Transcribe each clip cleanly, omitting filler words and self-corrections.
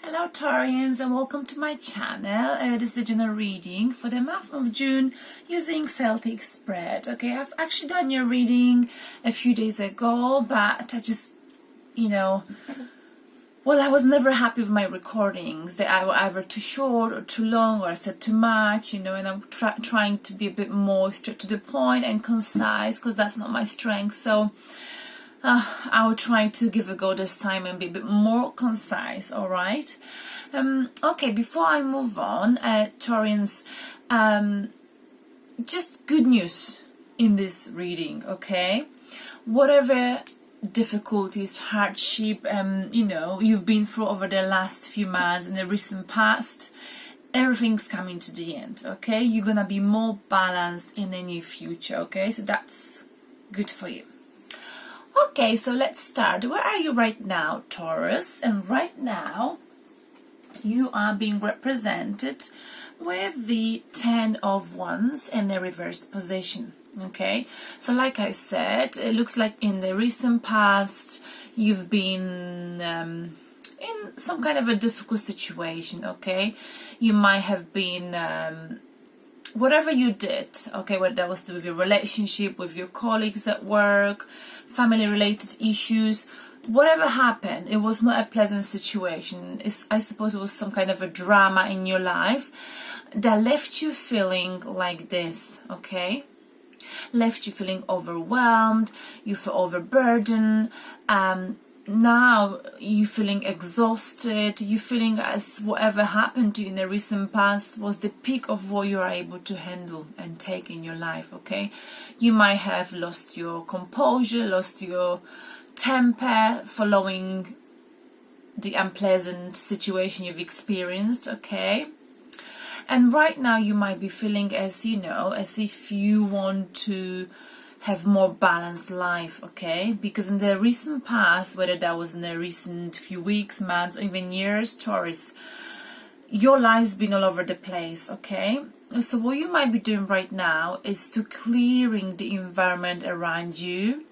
Hello Taurians and welcome to my channel. This is a general reading for the month of June using Celtic spread. Okay, I've actually done your reading a few days ago, but I just, I was never happy with my recordings. They were either too short or too long, or I said too much, and I'm trying to be a bit more straight to the point and concise because that's not my strength. So I will try to give a go this time and be a bit more concise, alright? Okay, before I move on, Taurians, just good news in this reading, okay? Whatever difficulties, hardship, you've been through over the last few months in the recent past, everything's coming to the end, okay? You're gonna be more balanced in the near future, okay? So that's good for you. Okay, so let's start. Where are you right now, Taurus? And right now, you are being represented with the 10 of Wands in the reverse position. Okay, so like I said, it looks like in the recent past, you've been in some kind of a difficult situation, okay? You might have been... whatever you did, okay, whether that was to do with your relationship, with your colleagues at work, family-related issues, whatever happened, it was not a pleasant situation. I suppose it was some kind of a drama in your life that left you feeling like this, okay? Left you feeling overwhelmed, you feel overburdened, now you're feeling exhausted, you're feeling as whatever happened to you in the recent past was the peak of what you are able to handle and take in your life, okay? You might have lost your composure, lost your temper following the unpleasant situation you've experienced, okay? And right now you might be feeling as if you want to have more balanced life, okay? Because in the recent past, whether that was in the recent few weeks, months, or even years, Taurus, your life's been all over the place, okay? So what you might be doing right now is to clearing the environment around you.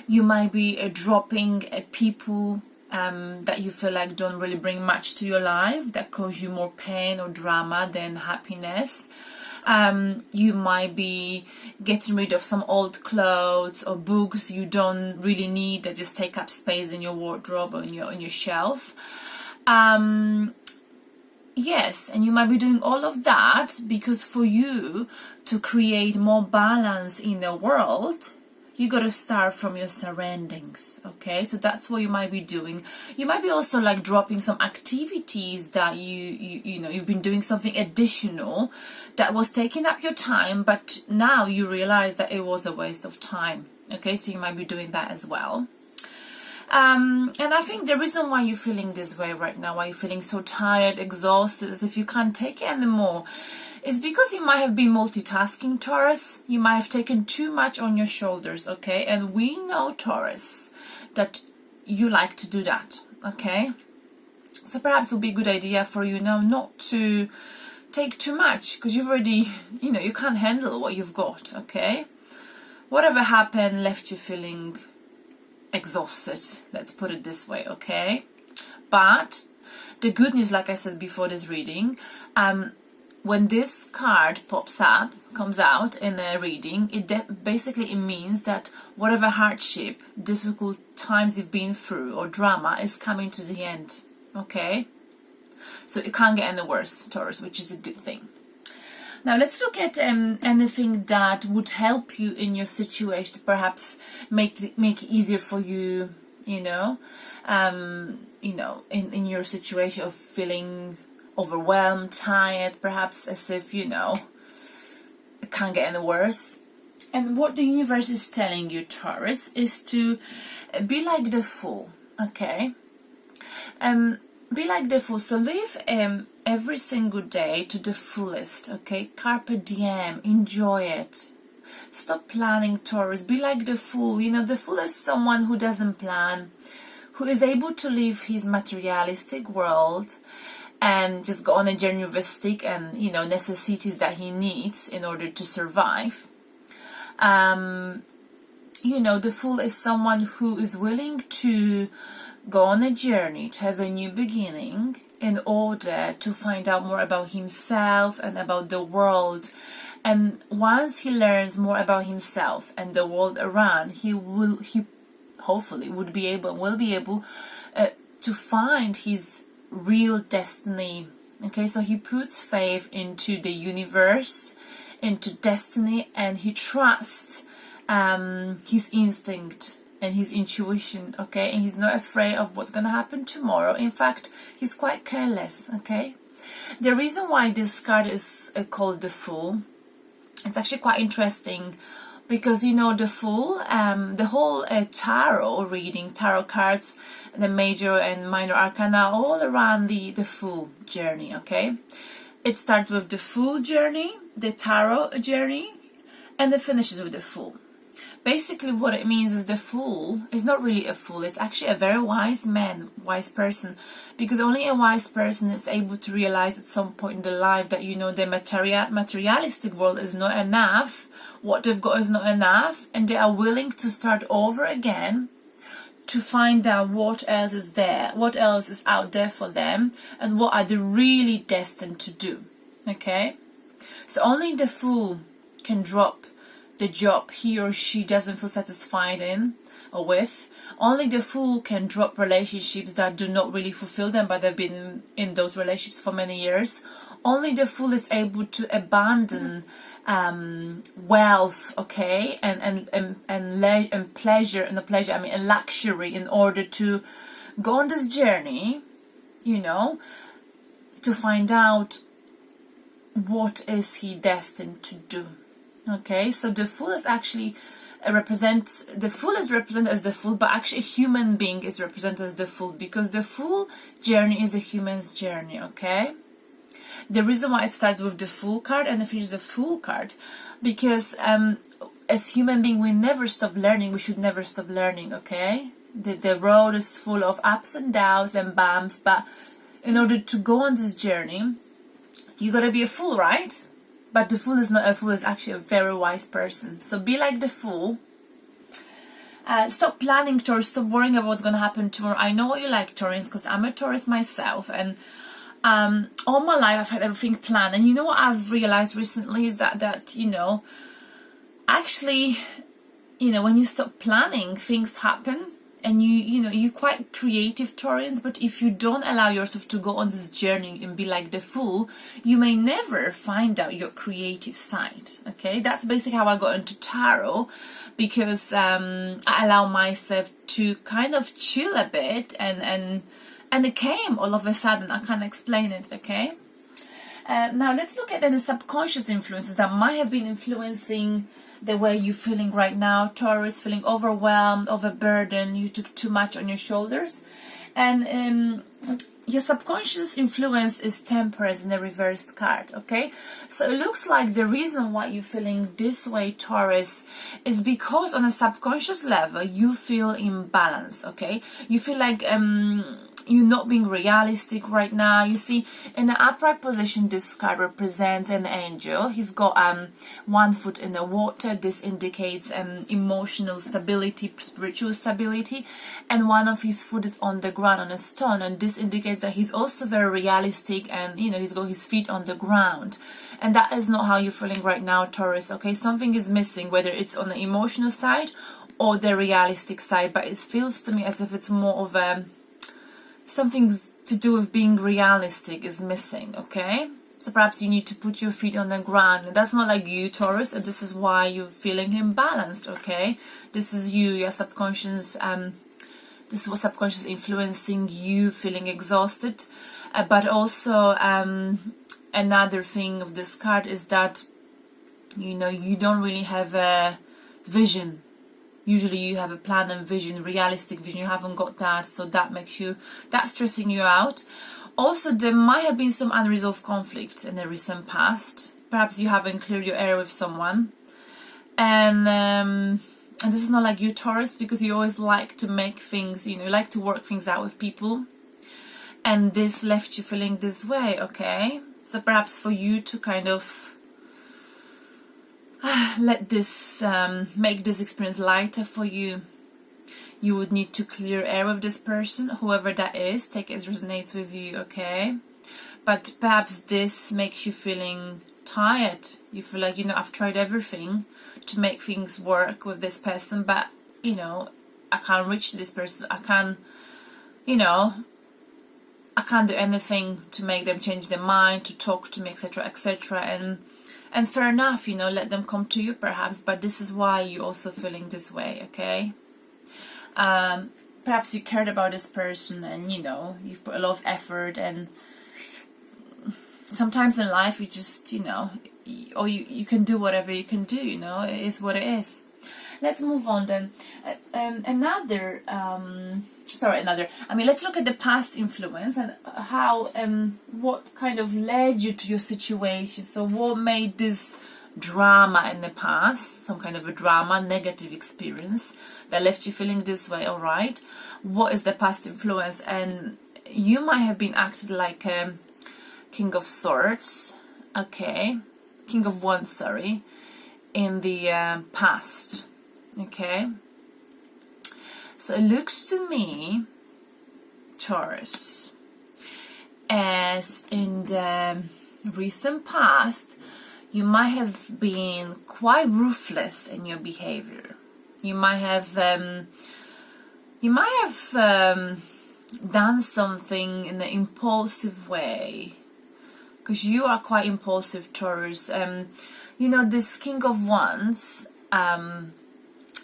You might be dropping people that you feel like don't really bring much to your life, that cause you more pain or drama than happiness. You might be getting rid of some old clothes or books you don't really need that just take up space in your wardrobe or on your shelf. Yes, and you might be doing all of that because for you to create more balance in the world, you got to start from your surroundings, okay? So that's what you might be doing. You might be also like dropping some activities that you've been doing something additional that was taking up your time, but now you realize that it was a waste of time, okay? So you might be doing that as well. And I think the reason why you're feeling this way right now, why you're feeling so tired, exhausted, as if you can't take it anymore, is because you might have been multitasking, Taurus. You might have taken too much on your shoulders, okay? And we know, Taurus, that you like to do that, okay? So perhaps it would be a good idea for you now not to take too much because you've already, you can't handle what you've got, okay? Whatever happened left you feeling exhausted, let's put it this way, okay? But the good news, like I said before this reading, when this card comes out in a reading, it basically means that whatever hardship, difficult times you've been through or drama is coming to the end, okay? So it can't get any worse, Taurus, which is a good thing. Now let's look at anything that would help you in your situation, to perhaps make it easier for you, in your situation of feeling overwhelmed, tired, perhaps as if, it can't get any worse. And what the universe is telling you, Taurus, is to be like the Fool, okay? Be like the Fool. So live every single day to the fullest, okay? Carpe diem, enjoy it. Stop planning, Taurus. Be like the Fool. The Fool is someone who doesn't plan, who is able to live his materialistic world and just go on a journey with a stick and, necessities that he needs in order to survive. The Fool is someone who is willing to go on a journey to have a new beginning in order to find out more about himself and about the world. And once he learns more about himself and the world around, he hopefully will be able to find his real destiny. Okay, so he puts faith into the universe, into destiny, and he trusts his instinct and his intuition. Okay, and he's not afraid of what's going to happen tomorrow. In fact, he's quite careless. Okay, the reason why this card is called the Fool, it's actually quite interesting, because you know the Fool, the whole tarot reading, tarot cards, the major and minor arcana, all around the Fool journey. Okay, it starts with the Fool journey, the tarot journey, and it finishes with the Fool. Basically what it means is the Fool is not really a fool, it's actually a very wise man, wise person, because only a wise person is able to realize at some point in their life that, you know, the materialistic world is not enough, what they've got is not enough, and they are willing to start over again to find out what else is there, what else is out there for them, and what are they really destined to do. Okay, so only the Fool can drop the job he or she doesn't feel satisfied in or with. Only the Fool can drop relationships that do not really fulfill them, but they've been in those relationships for many years. Only the Fool is able to abandon wealth, okay, and pleasure, and luxury, in order to go on this journey, you know, to find out what is he destined to do. Okay, so the Fool is actually the Fool is represented as the Fool, but actually a human being is represented as the Fool, because the Fool journey is a human's journey. Okay, the reason why it starts with the Fool card and it finishes the Fool card, because as human being we never stop learning. We should never stop learning. Okay, the road is full of ups and downs and bumps, but in order to go on this journey you gotta be a fool, right? But the Fool is not a fool, it's actually a very wise person. So be like the Fool. Stop planning, Taurus. Stop worrying about what's going to happen tomorrow. I know what you like, Taurus, because I'm a Taurus myself. And all my life I've had everything planned. And you know what I've realized recently is that you know, actually, you know, when you stop planning, things happen. And you know, you're quite creative, Taurans, but if you don't allow yourself to go on this journey and be like the Fool, you may never find out your creative side. Okay, that's basically how I got into tarot, because I allow myself to kind of chill a bit, and it came all of a sudden. I can't explain it. Okay, now let's look at the subconscious influences that might have been influencing the way you're feeling right now, Taurus. Feeling overwhelmed, overburdened, you took too much on your shoulders. And your subconscious influence is Temperance in the reversed card. Okay, so it looks like the reason why you're feeling this way, Taurus, is because on a subconscious level you feel imbalance. Okay, you feel like you're not being realistic right now. You see, in the upright position, this card represents an angel. He's got one foot in the water. This indicates emotional stability, spiritual stability, and one of his foot is on the ground on a stone, and this indicates that he's also very realistic, and you know, he's got his feet on the ground. And that is not how you're feeling right now, Taurus. Okay, something is missing, whether it's on the emotional side or the realistic side, but it feels to me as if it's more of a something to do with being realistic is missing. Okay, so perhaps you need to put your feet on the ground. And that's not like you, Taurus, and this is why you're feeling imbalanced. Okay, this is you, your subconscious. This is what subconscious influencing you feeling exhausted. But also another thing of this card is that, you know, you don't really have a vision. Usually you have a plan and vision, realistic vision. You haven't got that, so that's stressing you out. Also, there might have been some unresolved conflict in the recent past. Perhaps you haven't cleared your air with someone. And this is not like you, Taurus, because you always like to make things, you know, you like to work things out with people. And this left you feeling this way, okay? So perhaps for you to kind of let this make this experience lighter for you, you would need to clear air with this person, whoever that is. Take it as resonates with you, okay? But perhaps this makes you feeling tired. You feel like, I've tried everything to make things work with this person, but, I can't reach this person. I can't do anything to make them change their mind, to talk to me, etc., etc. And fair enough, let them come to you perhaps, but this is why you're also feeling this way, okay? Perhaps you cared about this person and, you've put a lot of effort, and sometimes in life you just, or you can do whatever you can do, it is what it is. Let's move on then. Let's look at the past influence and how, what kind of led you to your situation. So what made this drama in the past, some kind of a drama, negative experience that left you feeling this way, all right? What is the past influence? And you might have been acted like a King of Swords, okay? King of Wands, sorry, in the past. Okay, so it looks to me, Taurus, as in the recent past, you might have been quite ruthless in your behavior. You might have done something in an impulsive way, because you are quite impulsive, Taurus. This King of Wands.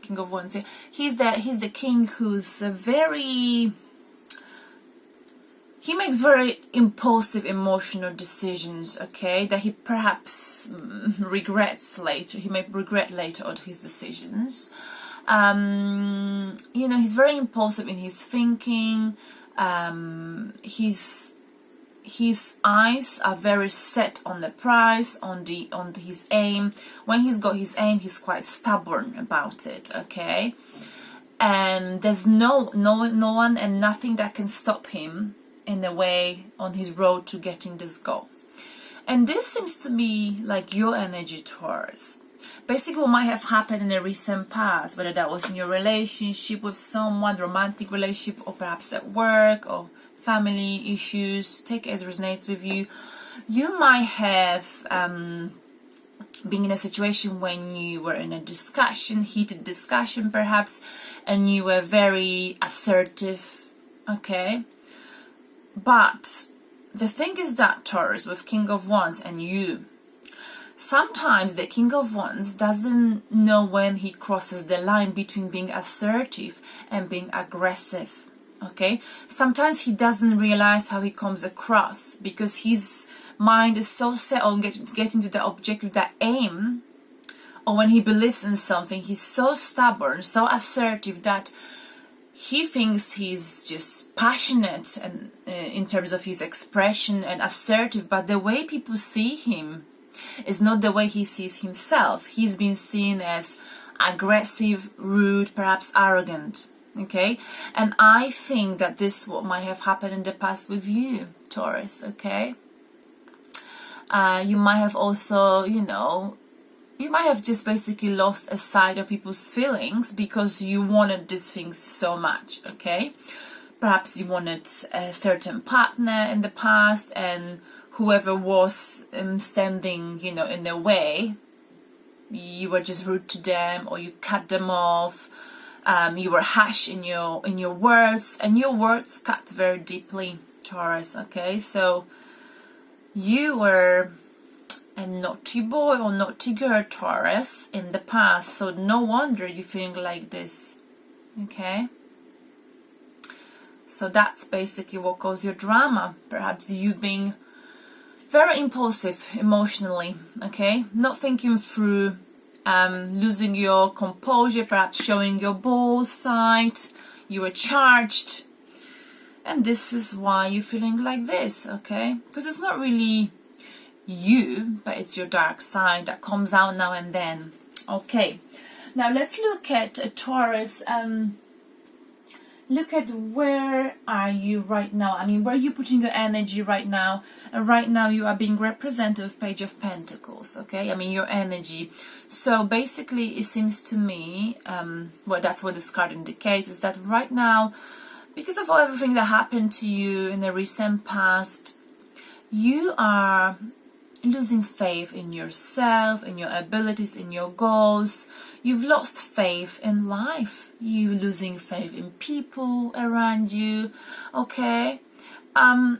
King of Wands. He's the king who's he makes very impulsive emotional decisions, okay, that he perhaps regrets later. He may regret later on his decisions. He's very impulsive in his thinking. His eyes are very set on the prize, on his aim. When he's got his aim, he's quite stubborn about it, okay? And there's no one and nothing that can stop him in the way on his road to getting this goal. And this seems to me like your energy, Taurus. Basically, what might have happened in the recent past, whether that was in your relationship with someone, romantic relationship, or perhaps at work, or family issues, take it as resonates with you. You might have been in a situation when you were in a discussion, heated discussion perhaps, and you were very assertive, okay? But the thing is that, Taurus, with King of Wands and you, sometimes the King of Wands doesn't know when he crosses the line between being assertive and being aggressive. Okay, sometimes he doesn't realize how he comes across because his mind is so set on getting to the objective, that aim, or when he believes in something, he's so stubborn, so assertive that he thinks he's just passionate and in terms of his expression and assertive, but the way people see him is not the way he sees himself. He's been seen as aggressive, rude, perhaps arrogant. Okay, and I think that this what might have happened in the past with you, Taurus. Okay, you might have also, you might have just basically lost a side of people's feelings because you wanted this thing so much. Okay, perhaps you wanted a certain partner in the past, and whoever was standing, in their way, you were just rude to them, or you cut them off. You were harsh in your words, and your words cut very deeply, Taurus. Okay, so you were a naughty boy or naughty girl, Taurus, in the past. So no wonder you're feeling like this. Okay, so that's basically what caused your drama. Perhaps you being very impulsive emotionally. Okay, not thinking through. Losing your composure, perhaps showing your bull side, you were charged, and this is why you're feeling like this, okay? Because it's not really you, but it's your dark side that comes out now and then. Okay, now let's look at Taurus. look at where are you right now. I mean, where are you putting your energy right now? And right now you are being represented with Page of Pentacles, okay? I mean, your energy. So basically, it seems to me, well, that's what this card indicates, is that right now, because of everything that happened to you in the recent past, you are losing faith in yourself, in your abilities, in your goals. You've lost faith in life. You're losing faith in people around you, okay? And,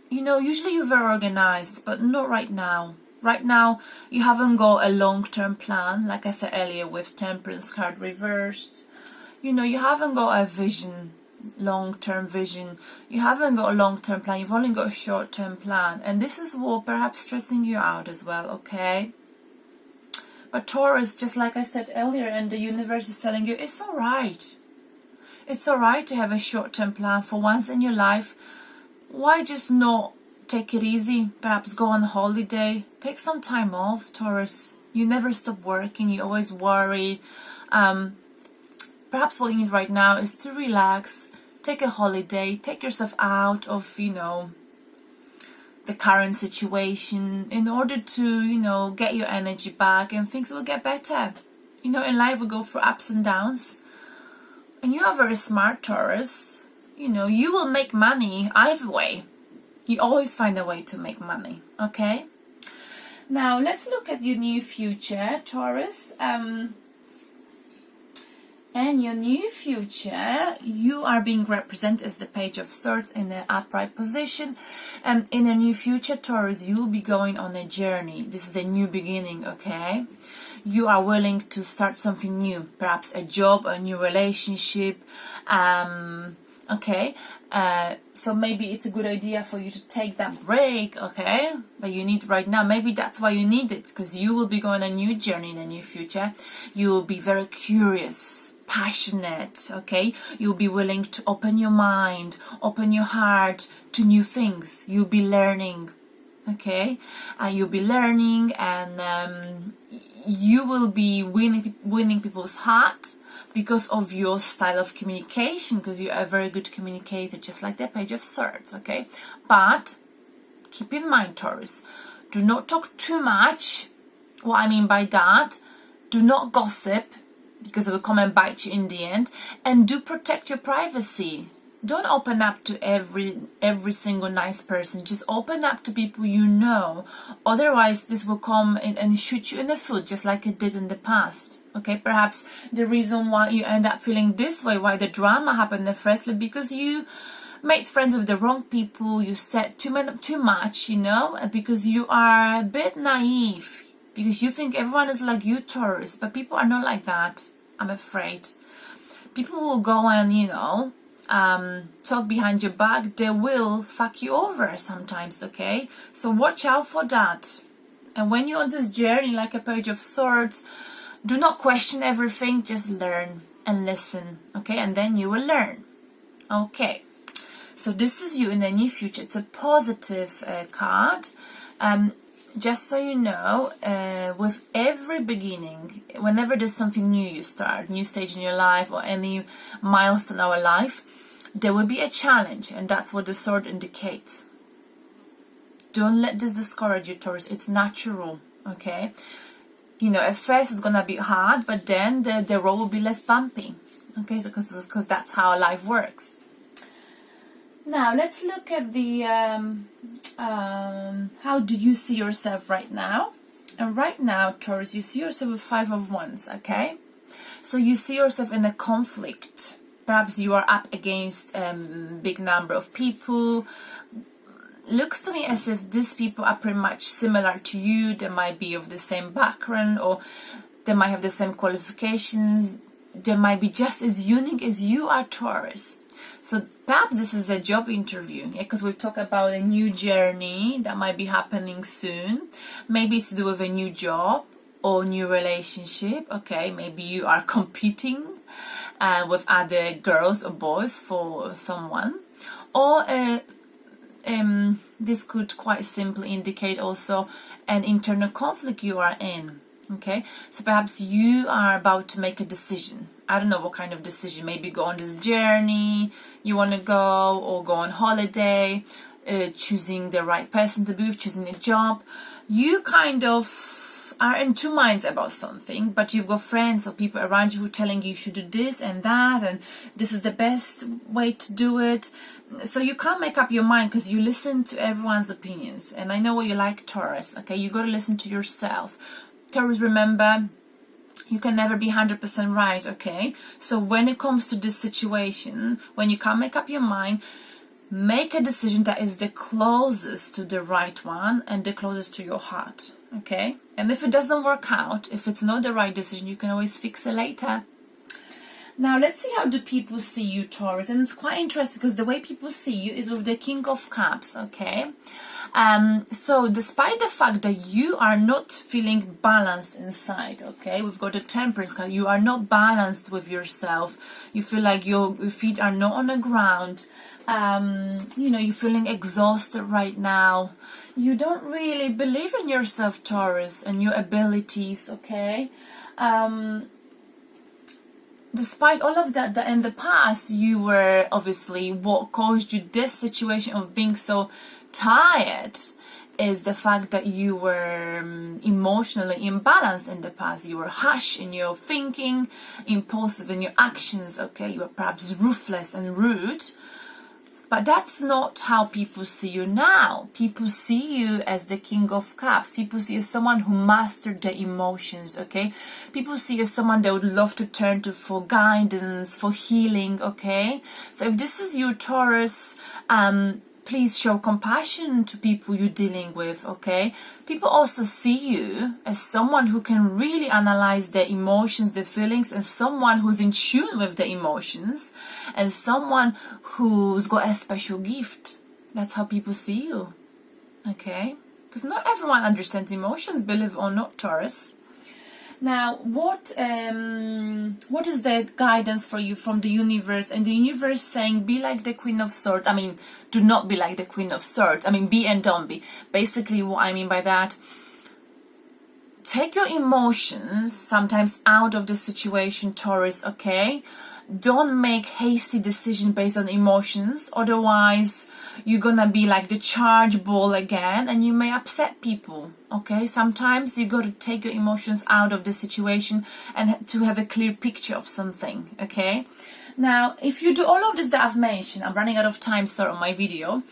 you know, usually you're very organized, but not right now. Right now, you haven't got a long-term plan, like I said earlier with Temperance card reversed. You know, you haven't got a vision, long-term vision. You haven't got a long-term plan. You've only got a short-term plan. And this is what perhaps stressing you out as well, okay? But Taurus, just like I said earlier, and the universe is telling you, it's all right. It's all right to have a short-term plan for once in your life. Why just not take it easy? Perhaps go on holiday. Take some time off, Taurus. You never stop working. You always worry. Perhaps what you need right now is to relax. Take a holiday. Take yourself out of, you know, the current situation in order to, you know, get your energy back, and things will get better. You know, in life we go through ups and downs. And you are very smart, Taurus. You know, you will make money either way. You always find a way to make money, okay? Now, let's look at your new future, Taurus. And your new future, you are being represented as the Page of Swords in the upright position. And in the new future, Taurus, you will be going on a journey. This is a new beginning, okay? You are willing to start something new, perhaps a job, a new relationship, okay? So maybe it's a good idea for you to take that break, okay, that you need right now. Maybe that's why you need it, because you will be going on a new journey in the near future. You will be very curious, passionate, okay? You'll be willing to open your mind, open your heart to new things. You'll be learning, okay? You'll be learning, and you will be winning people's heart because of your style of communication, because you are a very good communicator, just like the Page of Swords, okay? But keep in mind, Taurus, do not talk too much. What I mean by that, do not gossip, because it will come and bite you in the end, and do protect your privacy. Don't open up to every single nice person. Just open up to people you know. Otherwise, this will come and shoot you in the foot, just like it did in the past. Okay, perhaps the reason why you end up feeling this way, why the drama happened in the first place, because you made friends with the wrong people. You said too much, you know, because you are a bit naive. Because you think everyone is like you, Taurus, but people are not like that, I'm afraid. People will go and, you know, talk behind your back. They will fuck you over sometimes, okay? So watch out for that. And when you're on this journey, like a Page of Swords, do not question everything, just learn and listen, okay? And then you will learn, okay? So this is you in the near future. It's a positive card. Just so you know, with every beginning, whenever there's something new you start, new stage in your life or any milestone in our life, there will be a challenge, and that's what the sword indicates. Don't let this discourage you, Taurus. It's natural, okay? You know, at first it's gonna be hard, but then the road will be less bumpy, okay? So because that's how life works. Now let's look at the how do you see yourself right now? And right now, Taurus, you see yourself with 5 of Wands, okay? So you see yourself in a conflict. Perhaps you are up against big number of people. Looks to me as if these people are pretty much similar to you. They might be of the same background, or they might have the same qualifications. They might be just as unique as you are, Taurus. So perhaps this is a job interview, yeah, because we've talked about a new journey that might be happening soon. Maybe it's to do with a new job or new relationship, okay? Maybe you are competing with other girls or boys for someone. Or this could quite simply indicate also an internal conflict you are in, okay? So perhaps you are about to make a decision, I don't know what kind of decision. Maybe go on this journey you want to go, or go on holiday, choosing the right person to be with, choosing a job. You kind of are in two minds about something, but you've got friends or people around you who are telling you should do this and that, and this is the best way to do it. So you can't make up your mind because you listen to everyone's opinions. And I know what you like, Taurus. Okay, you got to listen to yourself. Taurus, remember, you can never be 100% right, okay? So when it comes to this situation, when you can't make up your mind, make a decision that is the closest to the right one and the closest to your heart, okay? And if it doesn't work out, if it's not the right decision, you can always fix it later. Now, let's see how do people see you, Taurus. And it's quite interesting because the way people see you is with the King of Cups, okay? So despite the fact that you are not feeling balanced inside, okay, we've got the Temperance card, you are not balanced with yourself, you feel like your feet are not on the ground, you're feeling exhausted right now, you don't really believe in yourself, Taurus, and your abilities, okay? Despite all of that in the past, you were obviously, what caused you this situation of being so tired is the fact that you were emotionally imbalanced in the past. You were harsh in your thinking, impulsive in your actions, okay? You were perhaps ruthless and rude. But that's not how people see you now. People see you as the King of Cups. People see you as someone who mastered their emotions, okay? People see you as someone they would love to turn to for guidance, for healing, okay? So if this is you, Taurus, please show compassion to people you're dealing with, okay? People also see you as someone who can really analyze their emotions, their feelings, and someone who's in tune with the emotions, and someone who's got a special gift. That's how people see you, okay? Because not everyone understands emotions, believe it or not, Taurus. Now, what is the guidance for you from the universe? And the universe saying, be like the Queen of Swords. I mean, do not be like the Queen of Swords. I mean, be and don't be. Basically, what I mean by that, take your emotions sometimes out of the situation, Taurus, okay? Don't make hasty decisions based on emotions. Otherwise, you're gonna be like the charge ball again, and you may upset people, okay? Sometimes you got to take your emotions out of the situation and to have a clear picture of something, okay? Now, if you do all of this that I've mentioned, I'm running out of time, sorry, on my video,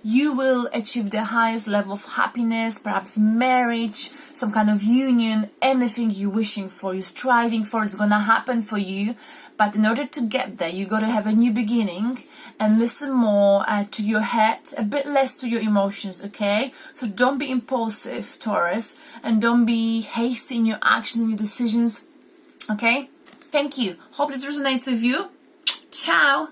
you will achieve the highest level of happiness, perhaps marriage, some kind of union, anything you're wishing for, you're striving for, it's gonna happen for you. But in order to get there, you got to have a new beginning and listen more to your head, a bit less to your emotions, okay? So don't be impulsive, Taurus, and don't be hasty in your actions and your decisions, okay? Thank you. Hope this resonates with you. Ciao!